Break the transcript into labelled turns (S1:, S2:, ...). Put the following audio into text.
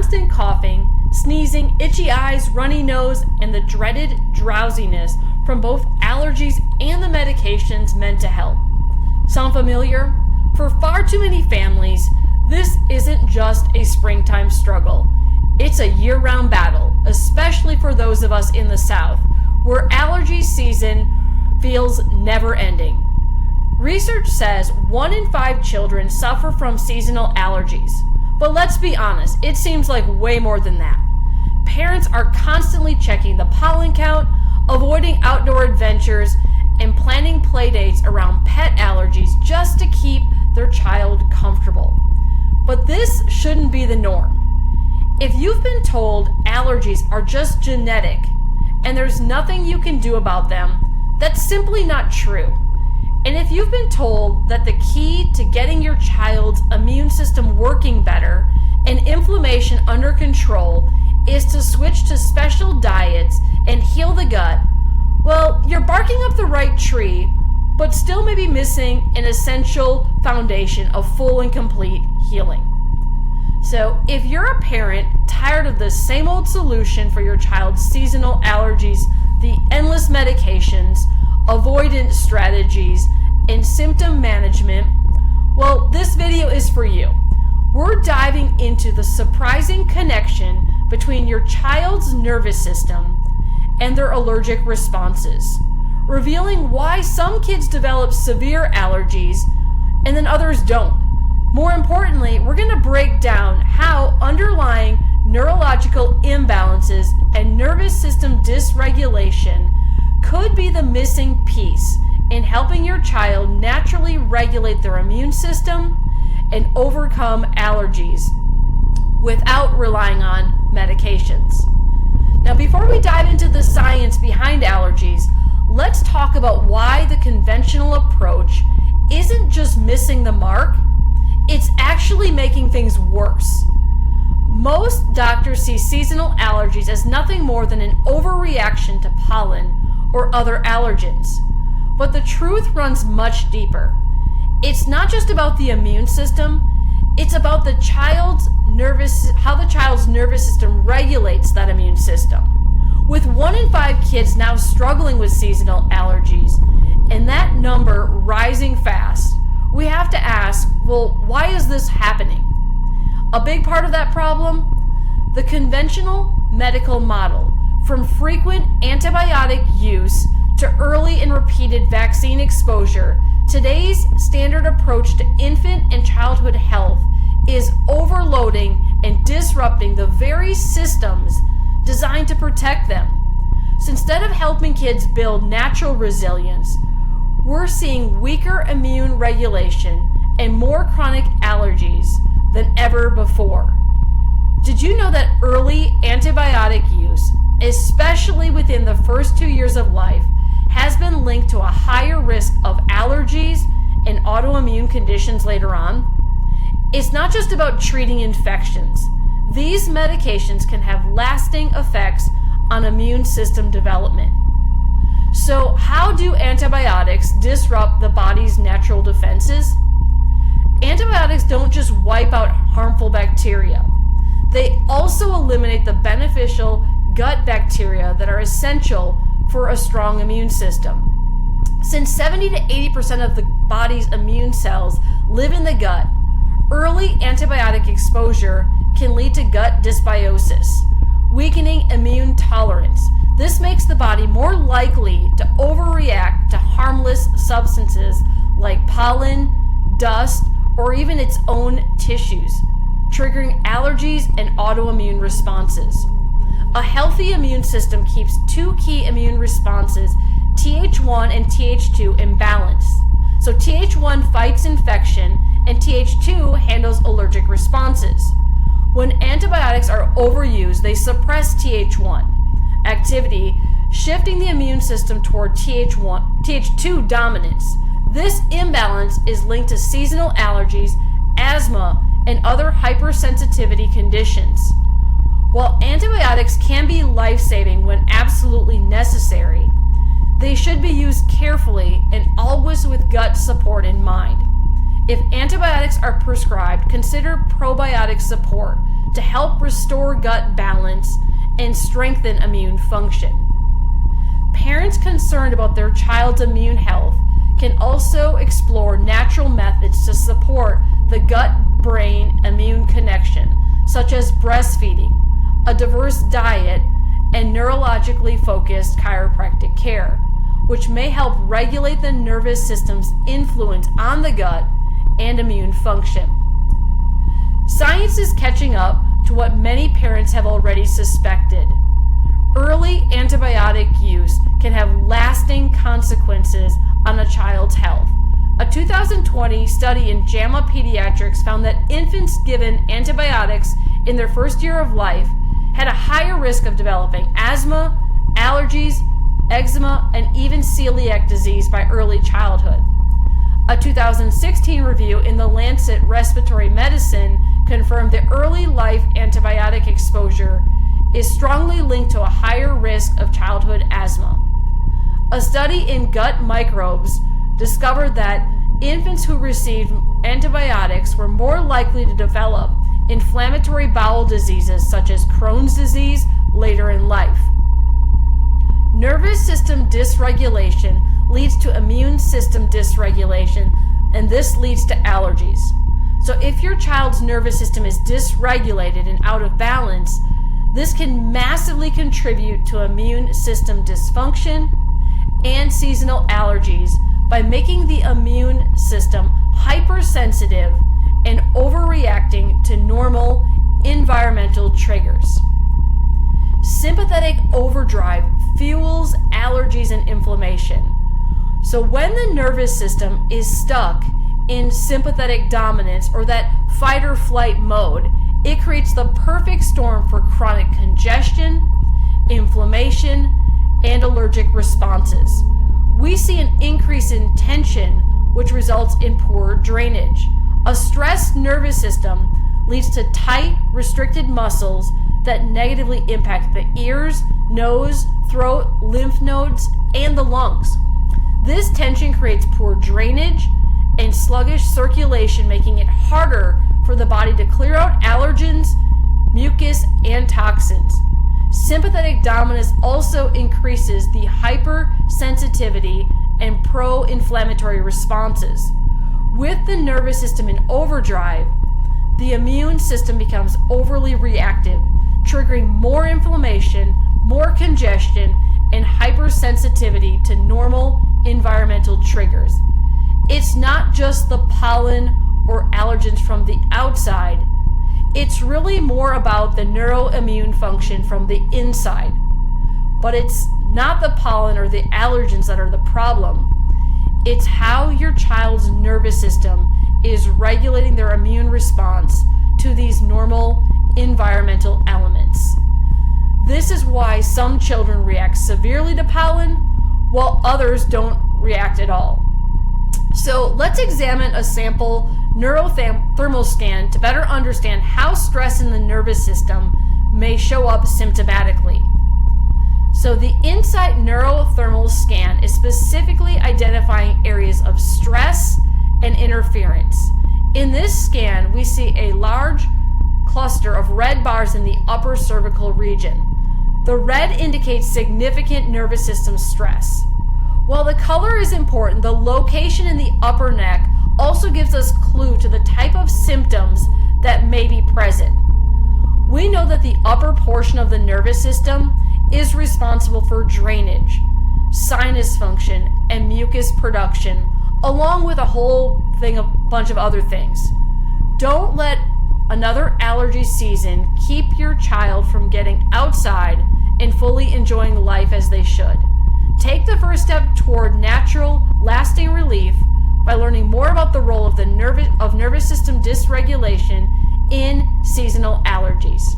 S1: constant coughing, sneezing, itchy eyes, runny nose, and the dreaded drowsiness from both allergies and the medications meant to help. Sound familiar? For far too many families, this isn't just a springtime struggle. It's a year-round battle, especially for those of us in the South, where allergy season feels never-ending. Research says 1 in 5 children suffer from seasonal allergies. But let's be honest, it seems like way more than that. Parents are constantly checking the pollen count, avoiding outdoor adventures, and planning playdates around pet allergies just to keep their child comfortable. But this shouldn't be the norm. If you've been told allergies are just genetic and there's nothing you can do about them, that's simply not true. And if you've been told that the key to getting your child's immune system working better and inflammation under control is to switch to special diets and heal the gut, well, you're barking up the right tree, but still may be missing an essential foundation of full and complete healing. So if you're a parent tired of the same old solution for your child's seasonal allergies, the endless medications, avoidance strategies, and symptom management, well, this video is for you. We're diving into the surprising connection between your child's nervous system and their allergic responses, revealing why some kids develop severe allergies and then others don't. More importantly, we're going to break down how underlying neurological imbalances and nervous system dysregulation could be the missing piece in helping your child naturally regulate their immune system and overcome allergies without relying on medications. Now, before we dive into the science behind allergies, let's talk about why the conventional approach isn't just missing the mark, it's actually making things worse. Most doctors see seasonal allergies as nothing more than an overreaction to pollen or other allergens. But the truth runs much deeper. It's not just about the immune system, it's about how the child's nervous system regulates that immune system. With 1 in 5 kids now struggling with seasonal allergies, and that number rising fast, we have to ask, well, why is this happening? A big part of that problem? The conventional medical model, from frequent antibiotic use to early and repeated vaccine exposure, today's standard approach to infant and childhood health is overloading and disrupting the very systems designed to protect them. So instead of helping kids build natural resilience, we're seeing weaker immune regulation and more chronic allergies than ever before. Did you know that early antibiotic use, especially within the first 2 years of life, has been linked to a higher risk of allergies and autoimmune conditions later on? It's not just about treating infections. These medications can have lasting effects on immune system development. So, how do antibiotics disrupt the body's natural defenses? Antibiotics don't just wipe out harmful bacteria. They also eliminate the beneficial gut bacteria that are essential for a strong immune system. Since 70 to 80% of the body's immune cells live in the gut, early antibiotic exposure can lead to gut dysbiosis, weakening immune tolerance. This makes the body more likely to overreact to harmless substances like pollen, dust, or even its own tissues, triggering allergies and autoimmune responses. A healthy immune system keeps 2 key immune responses, Th1 and Th2, in balance. So Th1 fights infection and Th2 handles allergic responses. When antibiotics are overused, they suppress Th1 activity, shifting the immune system toward Th2 dominance. This imbalance is linked to seasonal allergies, asthma, and other hypersensitivity conditions. While antibiotics can be life-saving when absolutely necessary, they should be used carefully and always with gut support in mind. If antibiotics are prescribed, consider probiotic support to help restore gut balance and strengthen immune function. Parents concerned about their child's immune health can also explore natural methods to support the gut-brain immune connection, such as breastfeeding, a diverse diet, and neurologically focused chiropractic care, which may help regulate the nervous system's influence on the gut and immune function. Science is catching up to what many parents have already suspected. Early antibiotic use can have lasting consequences on a child's health. A 2020 study in JAMA Pediatrics found that infants given antibiotics in their first year of life had a higher risk of developing asthma, allergies, eczema, and even celiac disease by early childhood. A 2016 review in the Lancet Respiratory Medicine confirmed that early life antibiotic exposure is strongly linked to a higher risk of childhood asthma. A study in gut microbes discovered that infants who received antibiotics were more likely to develop inflammatory bowel diseases such as Crohn's disease later in life. Nervous system dysregulation leads to immune system dysregulation, and this leads to allergies. So if your child's nervous system is dysregulated and out of balance, this can massively contribute to immune system dysfunction and seasonal allergies by making the immune system hypersensitive and overreacting to normal environmental triggers. Sympathetic overdrive fuels allergies and inflammation. So when the nervous system is stuck in sympathetic dominance or that fight or flight mode, it creates the perfect storm for chronic congestion, inflammation, and allergic responses. We see an increase in tension, which results in poor drainage. A stressed nervous system leads to tight, restricted muscles that negatively impact the ears, nose, throat, lymph nodes, and the lungs. This tension creates poor drainage and sluggish circulation, making it harder for the body to clear out allergens, mucus, and toxins. Sympathetic dominance also increases the hypersensitivity and pro-inflammatory responses. With the nervous system in overdrive, the immune system becomes overly reactive, triggering more inflammation, more congestion, and hypersensitivity to normal environmental triggers. It's not just the pollen or allergens from the outside. It's really more about the neuroimmune function from the inside. But it's not the pollen or the allergens that are the problem. It's how your child's nervous system is regulating their immune response to these normal environmental elements. This is why some children react severely to pollen, while others don't react at all. So let's examine a sample neurothermal scan to better understand how stress in the nervous system may show up symptomatically. So the Insight neurothermal scan is specifically identifying areas of stress and interference. In this scan, we see a large cluster of red bars in the upper cervical region. The red indicates significant nervous system stress. While the color is important, the location in the upper neck also gives us clue to the type of symptoms that may be present. We know that the upper portion of the nervous system is responsible for drainage, sinus function, and mucus production, along with a bunch of other things. Don't let another allergy season keep your child from getting outside and fully enjoying life as they should. Take the first step toward natural, lasting relief by learning more about the role of nervous system dysregulation in seasonal allergies.